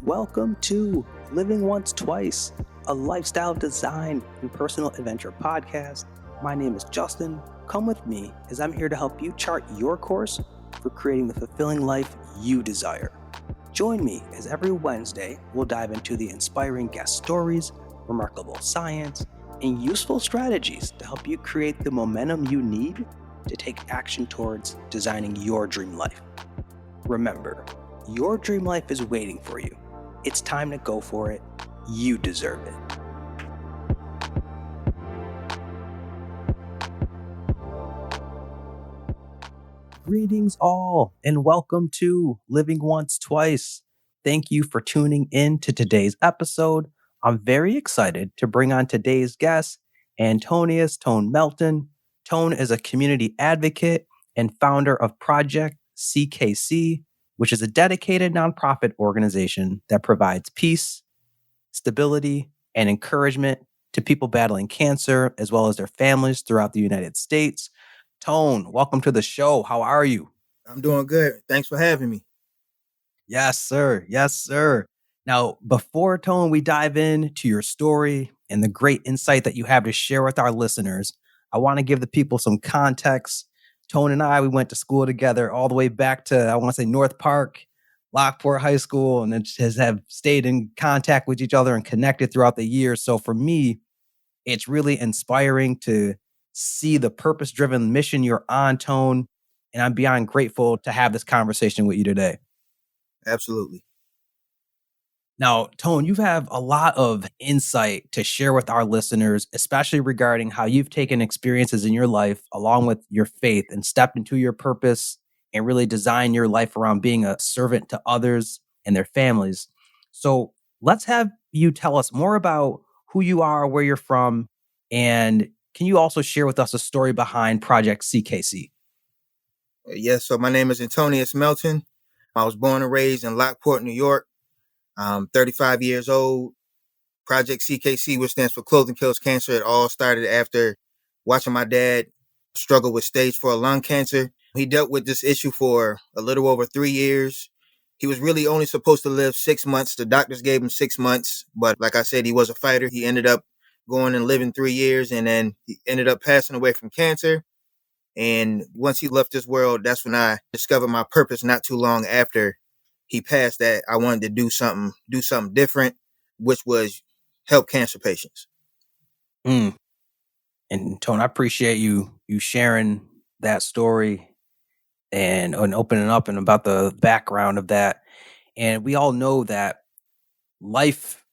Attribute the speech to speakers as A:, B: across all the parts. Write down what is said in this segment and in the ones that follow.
A: Welcome to Living Once Twice, a lifestyle design and personal adventure podcast. My name is Justin. Come with me as I'm here to help you chart your course for creating the fulfilling life you desire. Join me as every Wednesday we'll dive into the inspiring guest stories, remarkable science, and useful strategies to help you create the momentum you need to take action towards designing your dream life. Remember, your dream life is waiting for you. It's time to go for it. You deserve it. Greetings all, and welcome to Living Once Twice. Thank you for tuning in to today's episode. I'm very excited to bring on today's guest, Antonius Melton. Tone is a community advocate and founder of Project CKC, which is a dedicated nonprofit organization that provides peace, stability, and encouragement to people battling cancer, as well as their families throughout the United States. Tone, welcome to the show. How are you?
B: I'm doing good. Thanks for having me.
A: Yes, sir. Yes, sir. Now, before, Tone, we dive into your story and the great insight that you have to share with our listeners, I want to give the people some context. Tone and I, we went to school together all the way back to, I want to say, North Park, Lockport High School, and it have stayed in contact with each other and connected throughout the years. So for me, it's really inspiring to see the purpose-driven mission you're on, Tone, and I'm beyond grateful to have this conversation with you today.
B: Absolutely.
A: Now, Tone, you have a lot of insight to share with our listeners, especially regarding how you've taken experiences in your life along with your faith and stepped into your purpose and really designed your life around being a servant to others and their families. So let's have you tell us more about who you are, where you're from, and can you also share with us a story behind Project CKC?
B: Yes, so my name is Antonius Melton. I was born and raised in Lockport, New York. I'm 35 years old. Project CKC, which stands for Clothing Kills Cancer, it all started after watching my dad struggle with stage 4 lung cancer. He dealt with this issue for a little over 3 years. He was really only supposed to live 6 months. The doctors gave him 6 months, but like I said, he was a fighter. He ended up going and living 3 years, and then he ended up passing away from cancer. And once he left this world, that's when I discovered my purpose not too long after he passed, that I wanted to do something different, which was help cancer patients.
A: And Tone, I appreciate you sharing that story and opening up and about the background of that. And we all know that life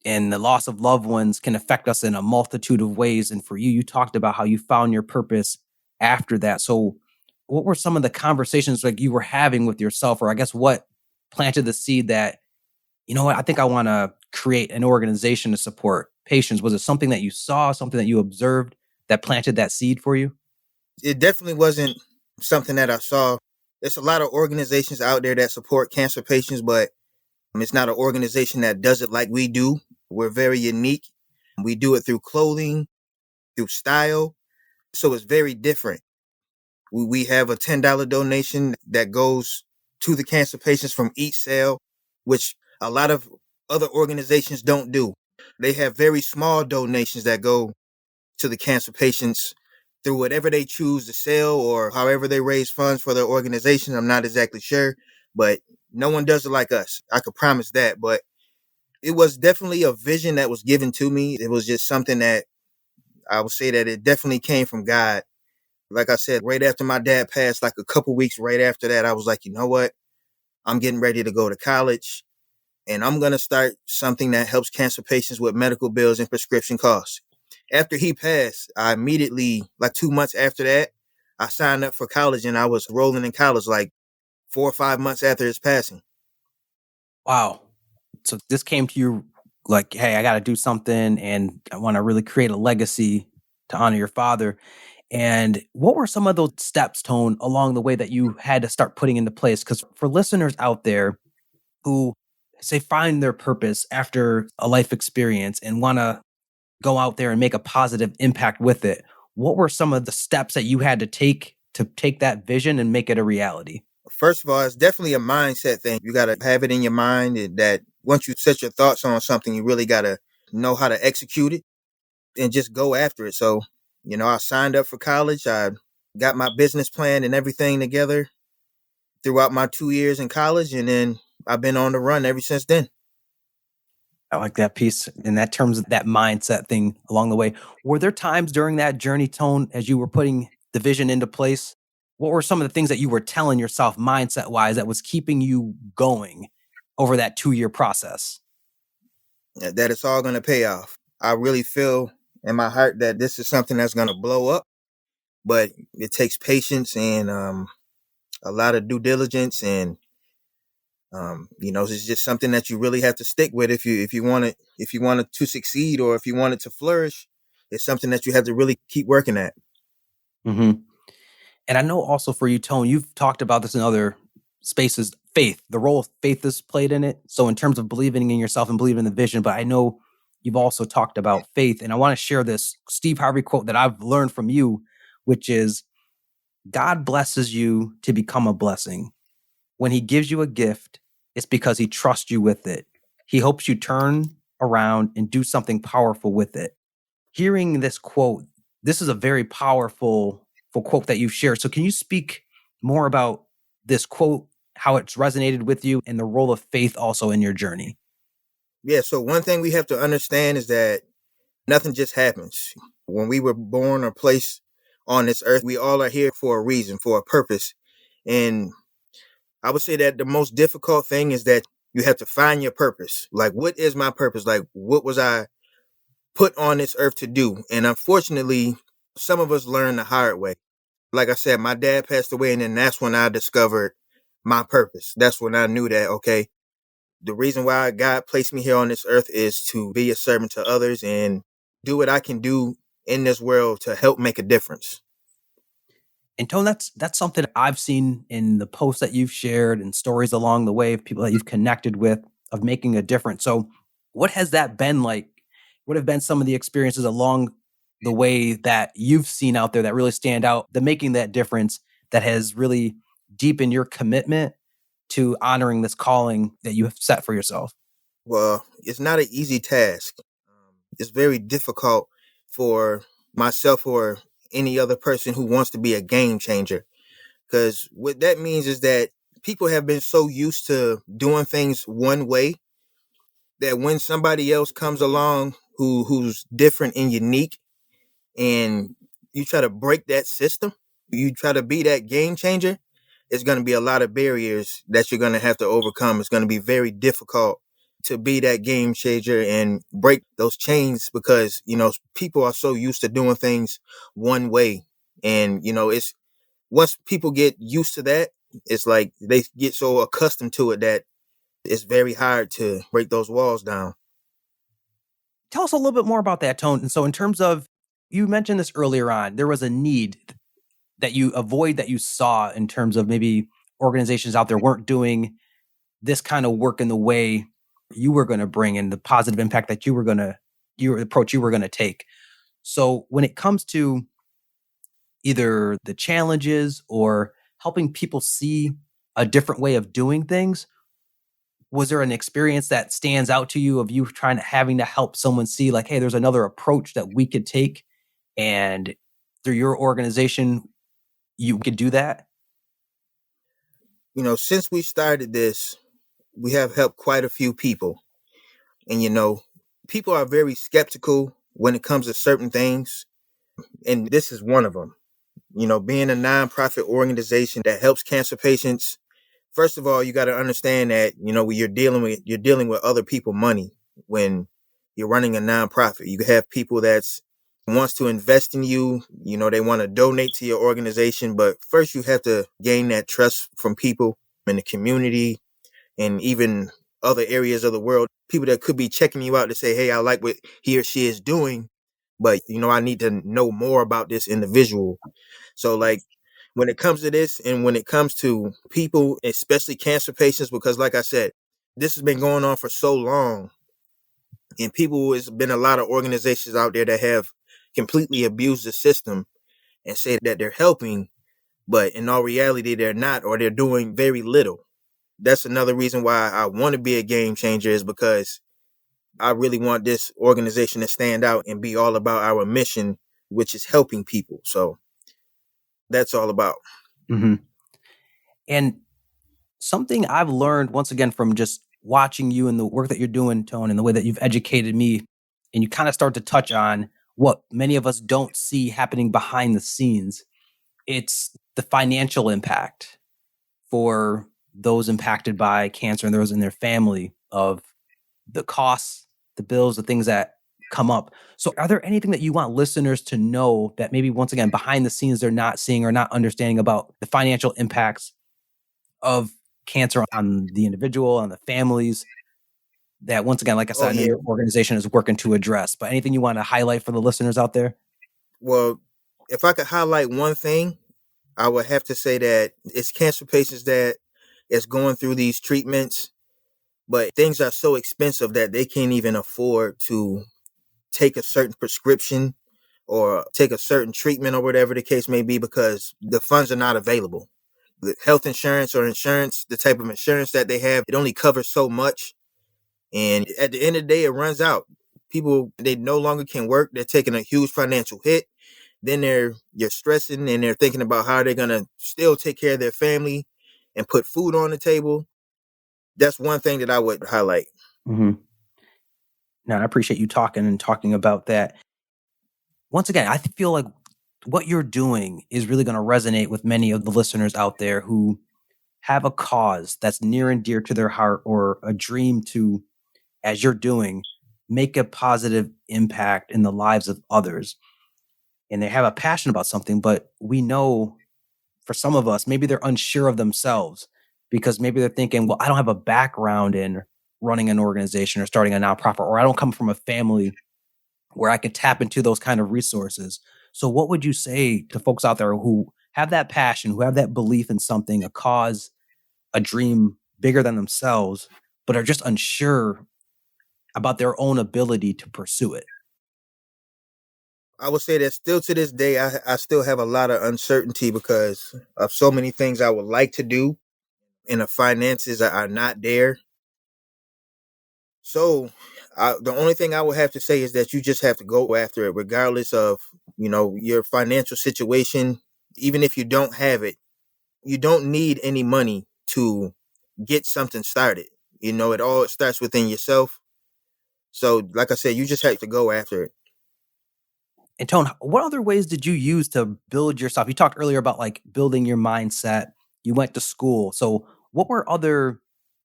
A: and the loss of loved ones can affect us in a multitude of ways. And for you, you talked about how you found your purpose after that. So what were some of the conversations like you were having with yourself, or I guess what planted the seed that, you know what, I think I want to create an organization to support patients? Was it something that you saw, something that you observed that planted that seed for you?
B: It definitely wasn't something that I saw. There's a lot of organizations out there that support cancer patients, but it's not an organization that does it like we do. We're very unique. We do it through clothing, through style. So it's very different. We have a $10 donation that goes to the cancer patients from each sale, which a lot of other organizations don't do. They have very small donations that go to the cancer patients through whatever they choose to sell or however they raise funds for their organization. I'm not exactly sure, but no one does it like us. I could promise that. But it was definitely a vision that was given to me. It was just something that I would say that it definitely came from God. Like I said, right after my dad passed, like a couple weeks right after that, I was like, you know what? I'm getting ready to go to college and I'm going to start something that helps cancer patients with medical bills and prescription costs. After he passed, I immediately, like 2 months after that, I signed up for college and I was rolling in college like 4 or 5 months after his passing.
A: Wow. So this came to you like, hey, I got to do something and I want to really create a legacy to honor your father. And what were some of those steps, Tone, along the way that you had to start putting into place? Because for listeners out there who say find their purpose after a life experience and want to go out there and make a positive impact with it, what were some of the steps that you had to take that vision and make it a reality?
B: First of all, it's definitely a mindset thing. You got to have it in your mind that once you set your thoughts on something, you really got to know how to execute it and just go after it. So, I signed up for college. I got my business plan and everything together throughout my 2 years in college. And then I've been on the run ever since then.
A: I like that piece in that terms of that mindset thing along the way. Were there times during that journey, Tone, as you were putting the vision into place? What were some of the things that you were telling yourself mindset wise that was keeping you going over that 2 year process?
B: That it's all going to pay off. I really feel in my heart that this is something that's going to blow up, but it takes patience and a lot of due diligence, and it's just something that you really have to stick with if you want it to succeed, or if you want it to flourish. It's something that you have to really keep working at.
A: hmm And I know also for you, Tone, you've talked about this in other spaces, faith, the role faith has played in it. So in terms of believing in yourself and believing in the vision, but I know you've also talked about faith. And I want to share this Steve Harvey quote that I've learned from you, which is God blesses you to become a blessing. When he gives you a gift, it's because he trusts you with it. He hopes you turn around and do something powerful with it. Hearing this quote, this is a very powerful quote that you've shared. So can you speak more about this quote, how it's resonated with you, and the role of faith also in your journey?
B: Yeah, so one thing we have to understand is that nothing just happens. When we were born or placed on this earth, we all are here for a reason, for a purpose. And I would say that the most difficult thing is that you have to find your purpose. Like, what is my purpose? Like, what was I put on this earth to do? And unfortunately, some of us learn the hard way. Like I said, my dad passed away, and then that's when I discovered my purpose. That's when I knew that, okay, the reason why God placed me here on this earth is to be a servant to others and do what I can do in this world to help make a difference.
A: And Tone, that's something I've seen in the posts that you've shared and stories along the way of people that you've connected with of making a difference. So what has that been like? What have been some of the experiences along the way that you've seen out there that really stand out, the making that difference that has really deepened your commitment to honoring this calling that you have set for yourself?
B: Well, it's not an easy task. It's very difficult for myself or any other person who wants to be a game changer. Because what that means is that people have been so used to doing things one way that when somebody else comes along who's different and unique, and you try to break that system, you try to be that game changer, it's going to be a lot of barriers that you're going to have to overcome. It's going to be very difficult to be that game changer and break those chains, because people are so used to doing things one way. And it's once people get used to that, it's like they get so accustomed to it that it's very hard to break those walls down.
A: Tell us a little bit more about that, Tone. And so in terms of, you mentioned this earlier on, there was a need that you saw in terms of maybe organizations out there weren't doing this kind of work in the way you were going to bring in the positive impact that your approach you were going to take. So when it comes to either the challenges or helping people see a different way of doing things, was there an experience that stands out to you of you trying to having to help someone see like, hey, there's another approach that we could take, and through your organization you could do that?
B: Since we started this, we have helped quite a few people. And people are very skeptical when it comes to certain things, and this is one of them. Being a nonprofit organization that helps cancer patients, first of all, you got to understand that when you're dealing with other people money. When you're running a nonprofit, you have people that's wants to invest in you. They want to donate to your organization, but first you have to gain that trust from people in the community and even other areas of the world, people that could be checking you out to say, hey, I like what he or she is doing, but I need to know more about this individual. So like when it comes to this, and when it comes to people, especially cancer patients, because like I said, this has been going on for so long, and there's been a lot of organizations out there that have completely abused the system and say that they're helping, but in all reality, they're not, or they're doing very little. that's another reason why I want to be a game changer, is because I really want this organization to stand out and be all about our mission, which is helping people. So that's all about.
A: Hmm. And something I've learned once again from just watching you and the work that you're doing, Tone, and the way that you've educated me, and you kind of start to touch on what many of us don't see happening behind the scenes. It's the financial impact for those impacted by cancer and those in their family of the costs, the bills, the things that come up. So are there anything that you want listeners to know that maybe once again behind the scenes they're not seeing or not understanding about the financial impacts of cancer on the individual, on the families, that once again, like I
B: Oh
A: said, I know
B: yeah.
A: your organization is working to address, but anything you want to highlight for the listeners out there?
B: Well, if I could highlight one thing, I would have to say that it's cancer patients that is going through these treatments, but things are so expensive that they can't even afford to take a certain prescription or take a certain treatment or whatever the case may be, because the funds are not available. The health insurance or insurance, the type of insurance that they have, it only covers so much. And at the end of the day, it runs out. People, they no longer can work. They're taking a huge financial hit. Then you're stressing and they're thinking about how they're gonna still take care of their family and put food on the table. That's one thing that I would highlight.
A: Mm-hmm. Now, I appreciate you talking about that. Once again, I feel like what you're doing is really going to resonate with many of the listeners out there who have a cause that's near and dear to their heart or a dream to, as you're doing, make a positive impact in the lives of others. And they have a passion about something, but we know for some of us, maybe they're unsure of themselves because maybe they're thinking, well, I don't have a background in running an organization or starting a nonprofit, or I don't come from a family where I could tap into those kind of resources. So, what would you say to folks out there who have that passion, who have that belief in something, a cause, a dream bigger than themselves, but are just unsure about their own ability to pursue it?
B: I would say that still to this day, I still have a lot of uncertainty because of so many things I would like to do, and the finances are not there. So the only thing I would have to say is that you just have to go after it, regardless of your financial situation. Even if you don't have it, you don't need any money to get something started. It all starts within yourself. So, like I said, you just have to go after it.
A: And Tone, what other ways did you use to build yourself? You talked earlier about like building your mindset. You went to school. So, what were other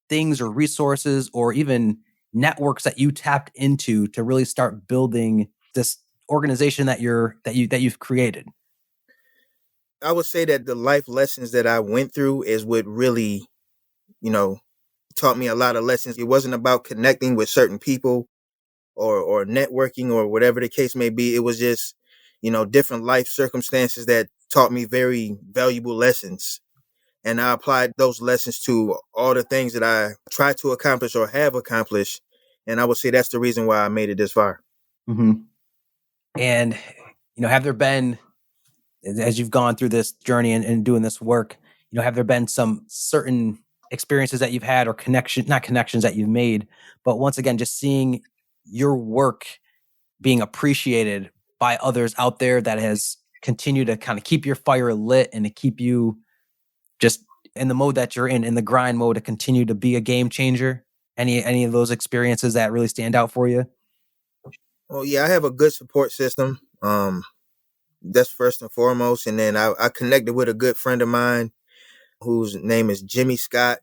A: things or resources or even networks that you tapped into to really start building this organization that you've created?
B: I would say that the life lessons that I went through is what really, you know, taught me a lot of lessons. It wasn't about connecting with certain people or networking or whatever the case may be. It was just, different life circumstances that taught me very valuable lessons. And I applied those lessons to all the things that I tried to accomplish or have accomplished. And I would say that's the reason why I made it this far.
A: Hmm. And have there been, as you've gone through this journey and doing this work, have there been some certain experiences that you've had or not connections that you've made, but once again, just seeing your work being appreciated by others out there that has continued to kind of keep your fire lit and to keep you just in the mode that you're in the grind mode to continue to be a game changer? Any of those experiences that really stand out for you?
B: Well, yeah, I have a good support system. That's first and foremost. And then I connected with a good friend of mine whose name is Jimmy Scott.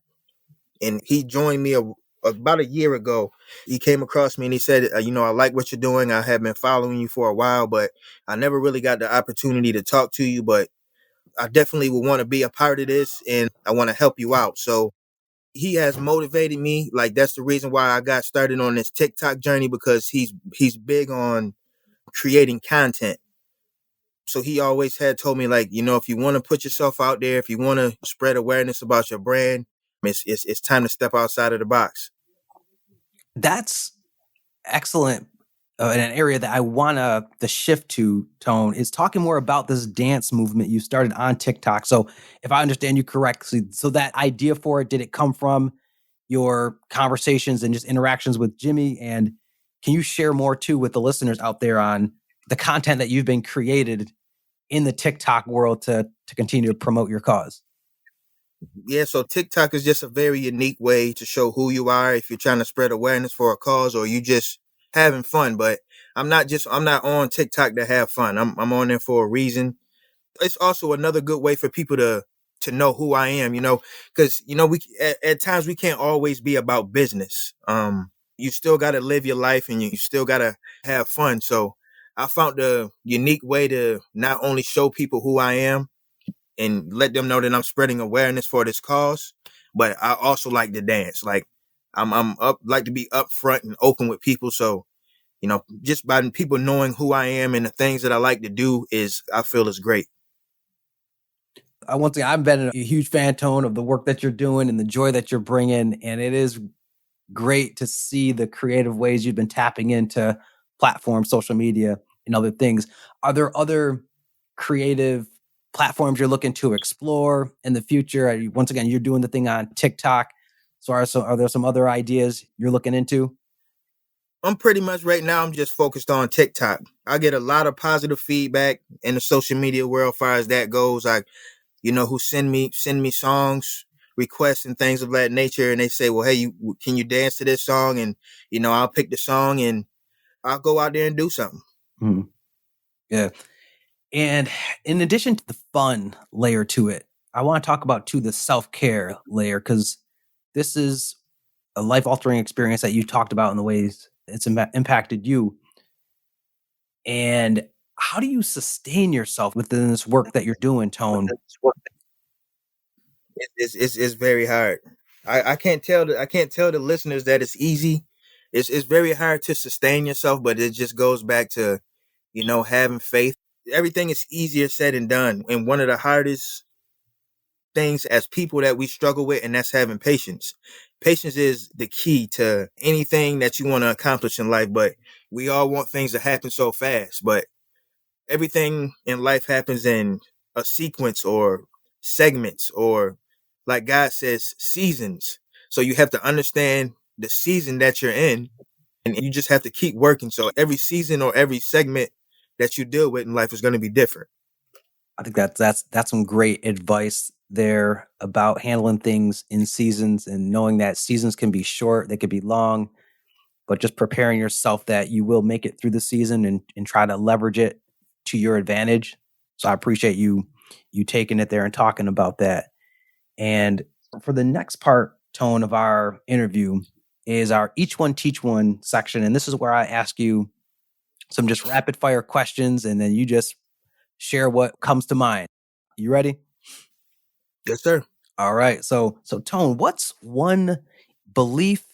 B: And he joined me about a year ago. He came across me and he said, I like what you're doing. I have been following you for a while, but I never really got the opportunity to talk to you. But I definitely would want to be a part of this and I want to help you out. So he has motivated me. Like, that's the reason why I got started on this TikTok journey, because he's big on creating content. So he always had told me, like, if you want to put yourself out there, if you want to spread awareness about your brand, it's time to step outside of the box.
A: That's excellent in an area that I want to shift to, Tone, is talking more about this dance movement you started on TikTok. So, if I understand you correctly, so that idea for it, did it come from your conversations and just interactions with Jimmy? And can you share more too with the listeners out there on the content that you've been created in the TikTok world to continue to promote your cause?
B: Yeah, so TikTok is just a very unique way to show who you are if you're trying to spread awareness for a cause or you just having fun. But I'm not on TikTok to have fun. I'm on there for a reason. It's also another good way for people to know who I am, because we at times we can't always be about business. You still got to live your life and you still got to have fun. So I found a unique way to not only show people who I am and let them know that I'm spreading awareness for this cause, but I also like to dance. Like I'm up like to be upfront and open with people. So just by people knowing who I am and the things that I like to do is I feel is great.
A: Once again, I've been a huge fan, Tone, of the work that you're doing and the joy that you're bringing, and it is great to see the creative ways you've been tapping into platforms, social media, and other things. Are there other creative platforms you're looking to explore in the future? Once again, you're doing the thing on TikTok. Are there some other ideas you're looking into?
B: I'm pretty much right now, I'm just focused on TikTok. I get a lot of positive feedback in the social media world as far as that goes. Like, who send me songs, requests and things of that nature. And they say, well, hey, can you dance to this song? And, I'll pick the song and I'll go out there and do something.
A: Hmm. Yeah. And in addition to the fun layer to it, I want to talk about too the self-care layer, because this is a life-altering experience that you talked about in the ways it's impacted you. And how do you sustain yourself within this work that you're doing, Tone?
B: It's very hard. I can't tell the listeners that it's easy. It's very hard to sustain yourself, but it just goes back to, having faith. Everything is easier said than done. And one of the hardest things as people that we struggle with, and that's having patience. Patience is the key to anything that you want to accomplish in life, but we all want things to happen so fast. But everything in life happens in a sequence or segments or, like God says, seasons. So you have to understand the season that you're in and you just have to keep working. So every season or every segment that you deal with in life is going to be different.
A: I think that's some great advice there about handling things in seasons and knowing that seasons can be short, they could be long, but just preparing yourself that you will make it through the season and try to leverage it to your advantage. So I appreciate you taking it there and talking about that. And for the next part, Tone, of our interview is our each one teach one section. And this is where I ask you some just rapid fire questions and then you just share what comes to mind. You ready?
B: Yes, sir.
A: All right. So Tone, what's one belief,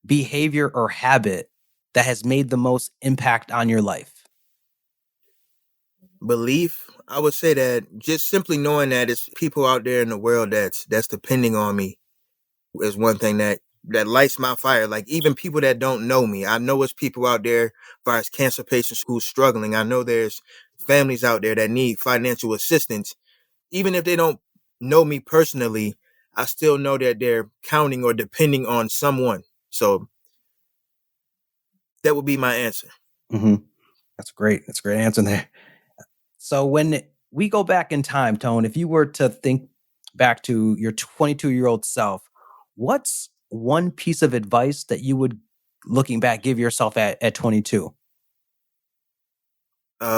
A: behavior, or habit that has made the most impact on your life?
B: Belief, I would say that just simply knowing that it's people out there in the world that's depending on me is one thing that lights my fire. Like even people that don't know me, I know it's people out there as far as cancer patients who's struggling. I know there's families out there that need financial assistance. Even if they don't know me personally, I still know that they're counting or depending on someone. So that would be my answer.
A: Hmm. That's great. That's a great answer there. So when we go back in time, Tone, if you were to think back to your 22-year-old self, what's one piece of advice that you would, looking back, give yourself at 22?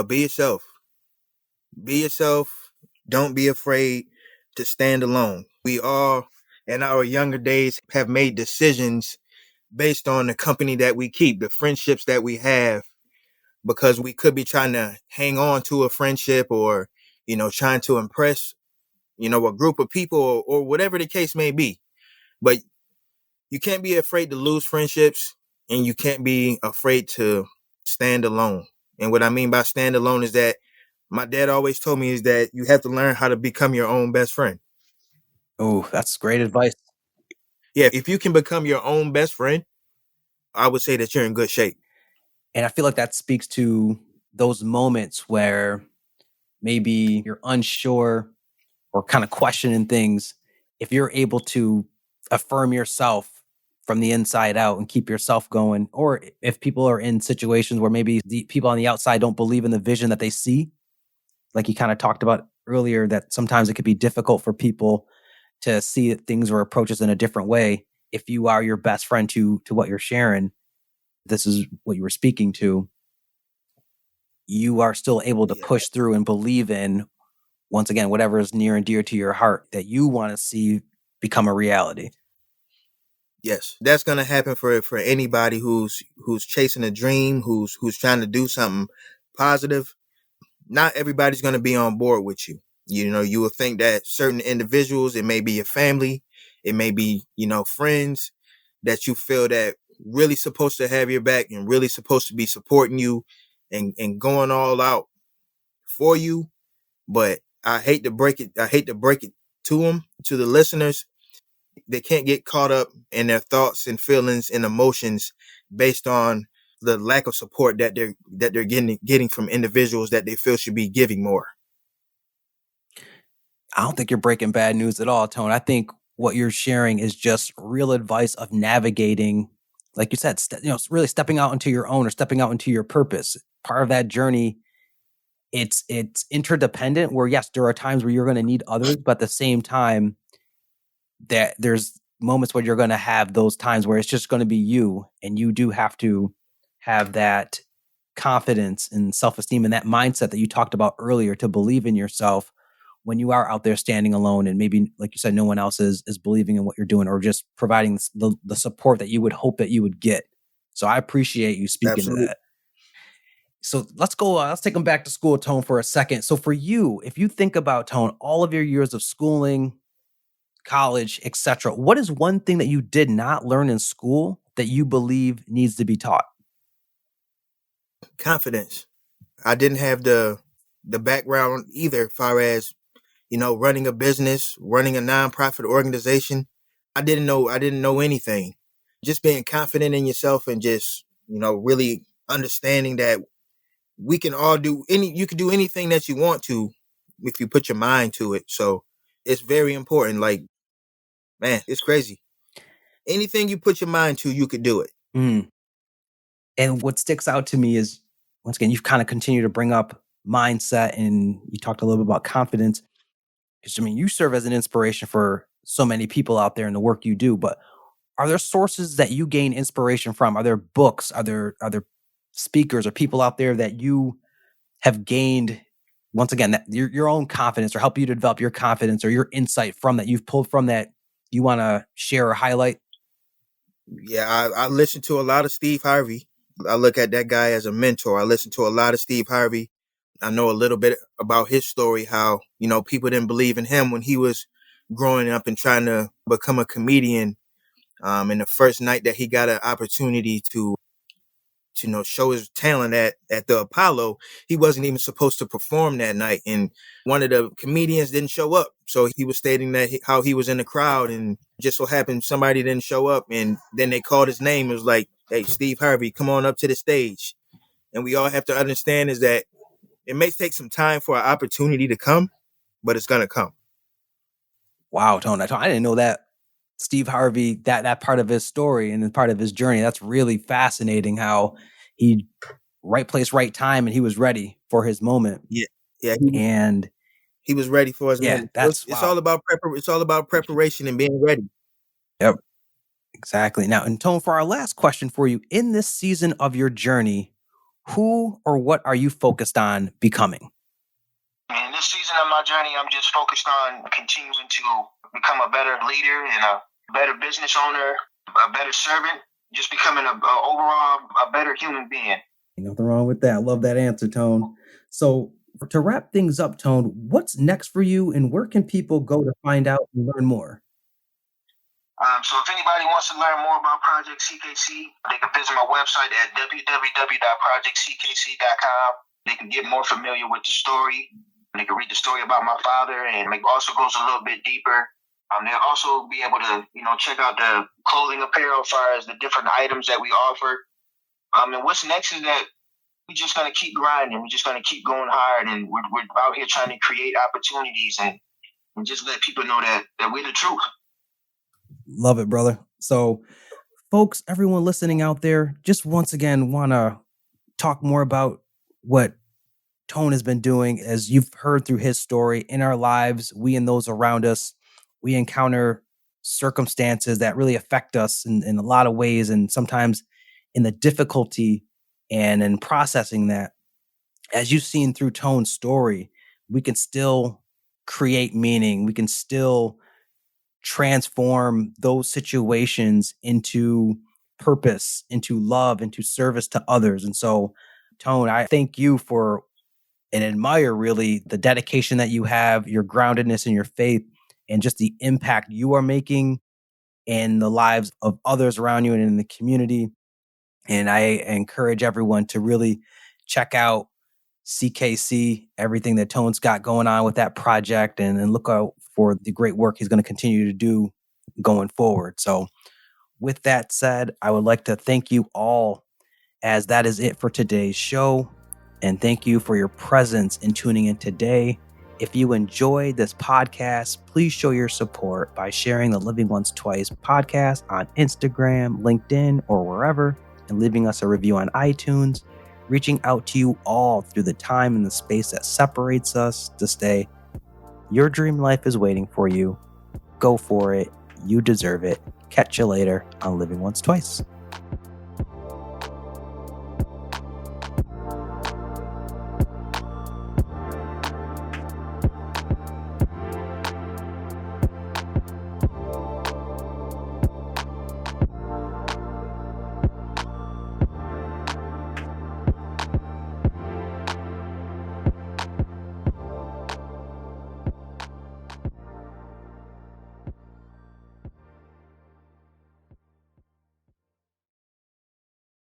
B: Be yourself. Be yourself. Don't be afraid to stand alone. We all, in our younger days, have made decisions based on the company that we keep, the friendships that we have, because we could be trying to hang on to a friendship or, trying to impress, a group of people or whatever the case may be. But you can't be afraid to lose friendships and you can't be afraid to stand alone. And what I mean by stand alone is that my dad always told me is that you have to learn how to become your own best friend.
A: Oh, that's great advice.
B: Yeah, if you can become your own best friend, I would say that you're in good shape.
A: And I feel like that speaks to those moments where maybe you're unsure or kind of questioning things. If you're able to affirm yourself from the inside out and keep yourself going, or if people are in situations where maybe the people on the outside don't believe in the vision that they see, like you kind of talked about earlier, that sometimes it could be difficult for people to see things or approaches in a different way. If you are your best friend to what you're sharing, this is what you were speaking to, you are still able to
B: Yeah.
A: push through and believe in, once again, whatever is near and dear to your heart that you want to see become a reality.
B: Yes, that's gonna happen for anybody who's chasing a dream, who's trying to do something positive. Not everybody's gonna be on board with you. You know, you will think that certain individuals, it may be your family, it may be, friends that you feel that really supposed to have your back and really supposed to be supporting you and going all out for you. But I hate to break it to them, to the listeners. They can't get caught up in their thoughts and feelings and emotions based on the lack of support that they're getting from individuals that they feel should be giving more.
A: I don't think you're breaking bad news at all, Tone. I think what you're sharing is just real advice of navigating, like you said, really stepping out into your own or stepping out into your purpose. Part of that journey, it's interdependent. Where yes, there are times where you're going to need others, but at the same time, that there's moments where you're going to have those times where it's just going to be you, and you do have to have that confidence and self-esteem and that mindset that you talked about earlier to believe in yourself when you are out there standing alone, and maybe like you said, no one else is believing in what you're doing or just providing the support that you would hope that you would get. So I appreciate you speaking to
B: Absolutely.
A: that. So let's go, let's take them back to school, Tone, for a second. So for you, if you think about, Tone, all of your years of schooling, college, etc., what is one thing that you did not learn in school that you believe needs to be taught?
B: Confidence. I didn't have the background either, as far as running a business, running a nonprofit organization. I didn't know anything. Just being confident in yourself and just really understanding that we can all do any you can do anything that you want to if you put your mind to it. So it's very important. Like, man, it's crazy. Anything you put your mind to, you could do it.
A: Mm. And what sticks out to me is, once again, you've kind of continued to bring up mindset, and you talked a little bit about confidence. Because I mean, you serve as an inspiration for so many people out there in the work you do. But are there sources that you gain inspiration from? Are there books? Are there speakers or people out there that you have gained, once again, that your own confidence, or help you to develop your confidence or your insight from, that you've pulled from, that you want to share or highlight?
B: Yeah, I listen to a lot of Steve Harvey. I look at that guy as a mentor. I listen to a lot of Steve Harvey. I know a little bit about his story, how, people didn't believe in him when he was growing up and trying to become a comedian. And the first night that he got an opportunity to show his talent at the Apollo, he wasn't even supposed to perform that night, and one of the comedians didn't show up. So he was stating that how he was in the crowd, and just so happened somebody didn't show up, and then they called his name. It was like, "Hey, Steve Harvey, come on up to the stage." And we all have to understand is that it may take some time for an opportunity to come, but it's gonna come.
A: Wow, Tone, I didn't know that Steve Harvey, that part of his story and part of his journey. That's really fascinating. How he, right place, right time, and he was ready for his moment.
B: Yeah, yeah,
A: And
B: he was ready for his
A: yeah,
B: moment. So
A: that's
B: it's
A: wow.
B: all about It's all about preparation and being ready.
A: Yep, exactly. Now, and Tone, for our last question for you, in this season of your journey, who or what are you focused on becoming?
B: In this season of my journey, I'm just focused on continuing to become a better leader and a better business owner, a better servant, just becoming overall a better human being.
A: Nothing wrong with that. I love that answer, Tone. So, to wrap things up, Tone, what's next for you, and where can people go to find out and learn more?
B: So if anybody wants to learn more about Project CKC, they can visit my website at www.projectckc.com. They can get more familiar with the story. They can read the story about my father, and it also goes a little bit deeper. They'll also be able to, check out the clothing apparel as far as the different items that we offer. And what's next is that we're just gonna keep grinding. We're just gonna keep going hard, and we're out here trying to create opportunities and just let people know that we're the truth.
A: Love it, brother. So, folks, everyone listening out there, just once again want to talk more about what Tone has been doing. As you've heard through his story, in our lives, we and those around us, we encounter circumstances that really affect us in a lot of ways, and sometimes in the difficulty and in processing that. As you've seen through Tone's story, we can still create meaning. We can still transform those situations into purpose, into love, into service to others. And so, Tone, I thank you for and admire really the dedication that you have, your groundedness in your faith, and just the impact you are making in the lives of others around you and in the community. And I encourage everyone to really check out CKC, everything that Tone's got going on with that project, and look out for the great work he's going to continue to do going forward. So, with that said, I would like to thank you all, as that is it for today's show. And thank you for your presence in tuning in today. If you enjoyed this podcast, please show your support by sharing the Living Once Twice podcast on Instagram, LinkedIn, or wherever, and leaving us a review on iTunes. Reaching out to you all through the time and the space that separates us to stay. Your dream life is waiting for you. Go for it. You deserve it. Catch you later on Living Once Twice.